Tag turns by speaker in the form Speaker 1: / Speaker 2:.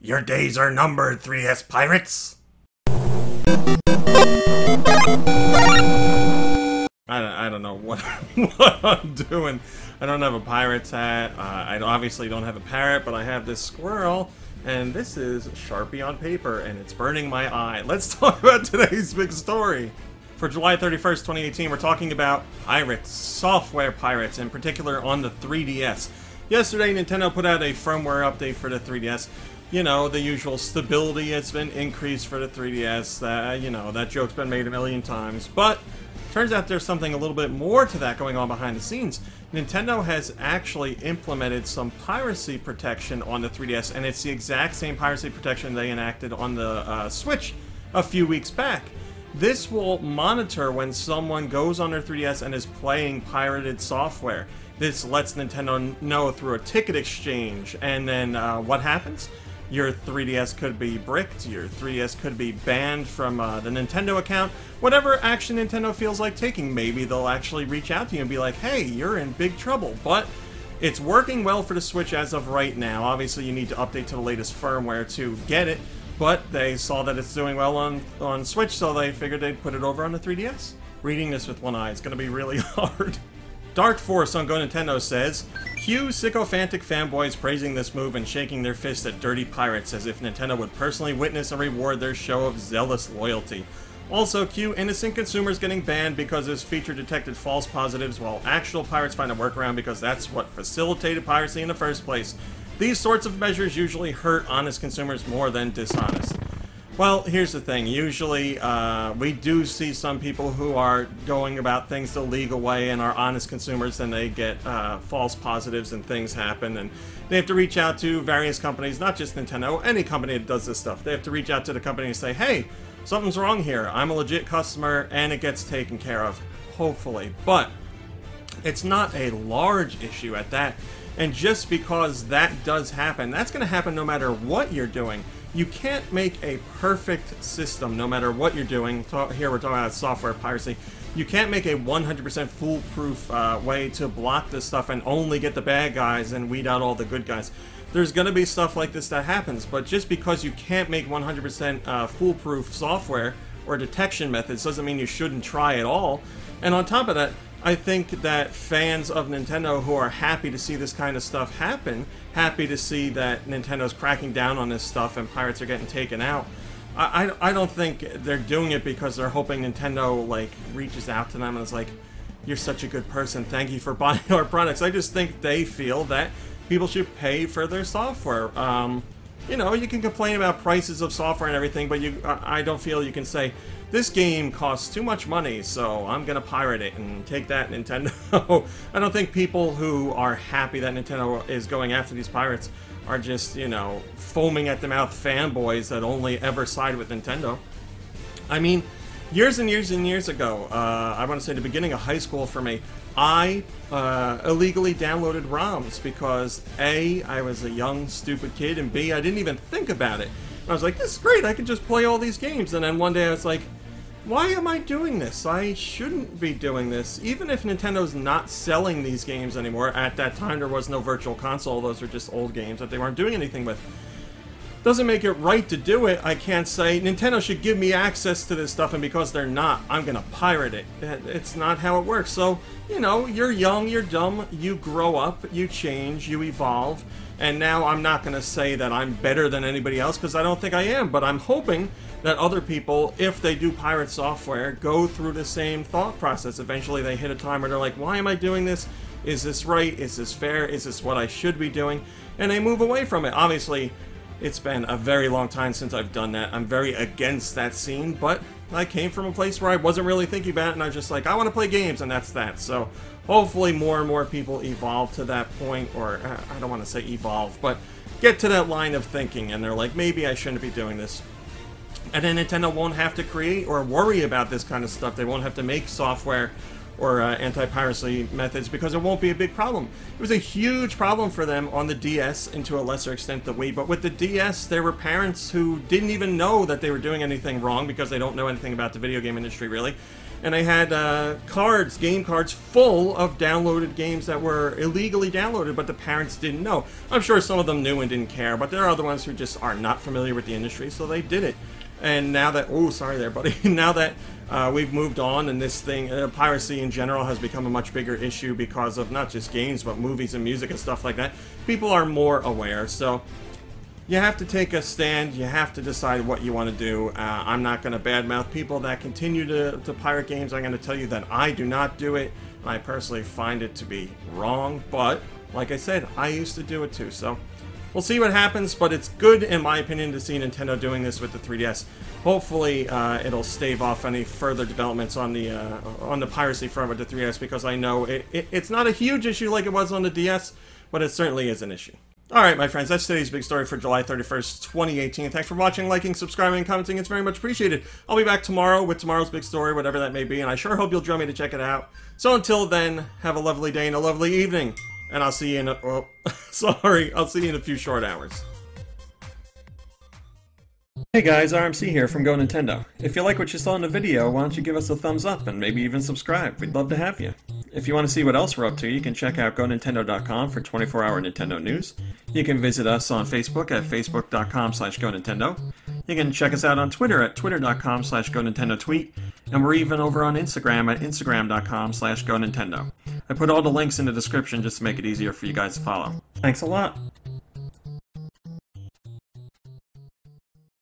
Speaker 1: Your days are numbered, 3DS pirates! I don't know what, what I'm doing. I don't have a pirate's hat. I obviously don't have a parrot, but I have this squirrel. And this is Sharpie on paper, and it's burning my eye. Let's talk about today's big story. For July 31st, 2018, we're talking about pirates, software pirates, in particular on the 3DS. Yesterday, Nintendo put out a firmware update for the 3DS. You know, the usual stability has been increased for the 3DS. You know, that joke's been made a million times. But turns out there's something a little bit more to that going on behind the scenes. Nintendo has actually implemented some piracy protection on the 3DS, and it's the exact same piracy protection they enacted on the Switch a few weeks back. This will monitor when someone goes on their 3DS and is playing pirated software. This lets Nintendo know through a ticket exchange, and then what happens? Your 3DS could be bricked, your 3DS could be banned from the Nintendo account, whatever action Nintendo feels like taking. Maybe they'll actually reach out to you and be like, hey, you're in big trouble. But it's working well for the Switch as of right now. Obviously, you need to update to the latest firmware to get it, but they saw that it's doing well on Switch, so they figured they'd put it over on the 3DS. Reading this with one eye is going to be really hard. Dark Force on Go Nintendo says, cue sycophantic fanboys praising this move and shaking their fists at dirty pirates as if Nintendo would personally witness and reward their show of zealous loyalty. Also, cue innocent consumers getting banned because this feature detected false positives while actual pirates find a workaround because that's what facilitated piracy in the first place. These sorts of measures usually hurt honest consumers more than dishonest. Well, here's the thing. Usually, we do see some people who are going about things the legal way and are honest consumers, and they get false positives and things happen, and they have to reach out to various companies, not just Nintendo, any company that does this stuff. They have to reach out to the company and say, hey, something's wrong here. I'm a legit customer, and it gets taken care of, hopefully. But it's not a large issue at that, and just because that does happen, that's going to happen no matter what you're doing. You can't make a perfect system no matter what you're doing. Here we're talking about software piracy. You can't make a 100% foolproof way to block this stuff and only get the bad guys and weed out all the good guys. There's going to be stuff like this that happens, but just because you can't make 100% foolproof software or detection methods doesn't mean you shouldn't try at all. And on top of that, I think that fans of Nintendo who are happy to see this kind of stuff happen, happy to see that Nintendo's cracking down on this stuff and pirates are getting taken out, I don't think they're doing it because they're hoping Nintendo, like, reaches out to them and is like, you're such a good person, thank you for buying our products. I just think they feel that people should pay for their software. You know, you can complain about prices of software and everything, but I don't feel you can say, this game costs too much money, so I'm gonna pirate it and take that, Nintendo. I don't think people who are happy that Nintendo is going after these pirates are just, you know, foaming at the mouth fanboys that only ever side with Nintendo. I mean, years and years and years ago, I want to say the beginning of high school for me, I illegally downloaded ROMs because A, I was a young, stupid kid, and B, I didn't even think about it. And I was like, this is great, I can just play all these games. And then one day I was like, why am I doing this? I shouldn't be doing this. Even if Nintendo's not selling these games anymore, at that time there was no virtual console, those were just old games that they weren't doing anything with. Doesn't make it right to do it. I can't say, Nintendo should give me access to this stuff, and because they're not, I'm gonna pirate it. It's not how it works. So, you know, you're young, you're dumb, you grow up, you change, you evolve, and now I'm not gonna say that I'm better than anybody else, because I don't think I am, but I'm hoping that other people, if they do pirate software, go through the same thought process. Eventually they hit a time where they're like, why am I doing this? Is this right? Is this fair? Is this what I should be doing? And they move away from it. Obviously, it's been a very long time since I've done that. I'm very against that scene, but I came from a place where I wasn't really thinking about it, and I was just like, I want to play games, and that's that. So hopefully more and more people evolve to that point, or I don't want to say evolve, but get to that line of thinking, and they're like, maybe I shouldn't be doing this. And then Nintendo won't have to create or worry about this kind of stuff. They won't have to make software or anti-piracy methods because it won't be a big problem. It was a huge problem for them on the DS, and to a lesser extent the Wii, but with the DS there were parents who didn't even know that they were doing anything wrong because they don't know anything about the video game industry really, and they had cards, game cards, full of downloaded games that were illegally downloaded, but the parents didn't know. I'm sure some of them knew and didn't care, but there are other ones who just are not familiar with the industry, so they did it. And now that, oh, sorry there, buddy. Now that we've moved on, and this thing, piracy in general has become a much bigger issue because of not just games, but movies and music and stuff like that. People are more aware, so you have to take a stand. You have to decide what you want to do. I'm not going to badmouth people that continue to pirate games. I'm going to tell you that I do not do it. I personally find it to be wrong, but like I said, I used to do it too, so we'll see what happens, but it's good, in my opinion, to see Nintendo doing this with the 3DS. Hopefully, it'll stave off any further developments on the piracy front with the 3DS, because I know it's not a huge issue like it was on the DS, but it certainly is an issue. Alright, my friends, that's today's big story for July 31st, 2018. Thanks for watching, liking, subscribing, and commenting. It's very much appreciated. I'll be back tomorrow with tomorrow's big story, whatever that may be, and I sure hope you'll join me to check it out. So until then, have a lovely day and a lovely evening. And I'll see you in a... Oh, sorry. I'll see you in a few short hours. Hey guys, RMC here from Go Nintendo. If you like what you saw in the video, why don't you give us a thumbs up and maybe even subscribe? We'd love to have you. If you want to see what else we're up to, you can check out GoNintendo.com for 24-hour Nintendo news. You can visit us on Facebook at facebook.com/GoNintendo. You can check us out on Twitter at twitter.com/GoNintendoTweet. And we're even over on Instagram at instagram.com/GoNintendo. I put all the links in the description just to make it easier for you guys to follow. Thanks a lot.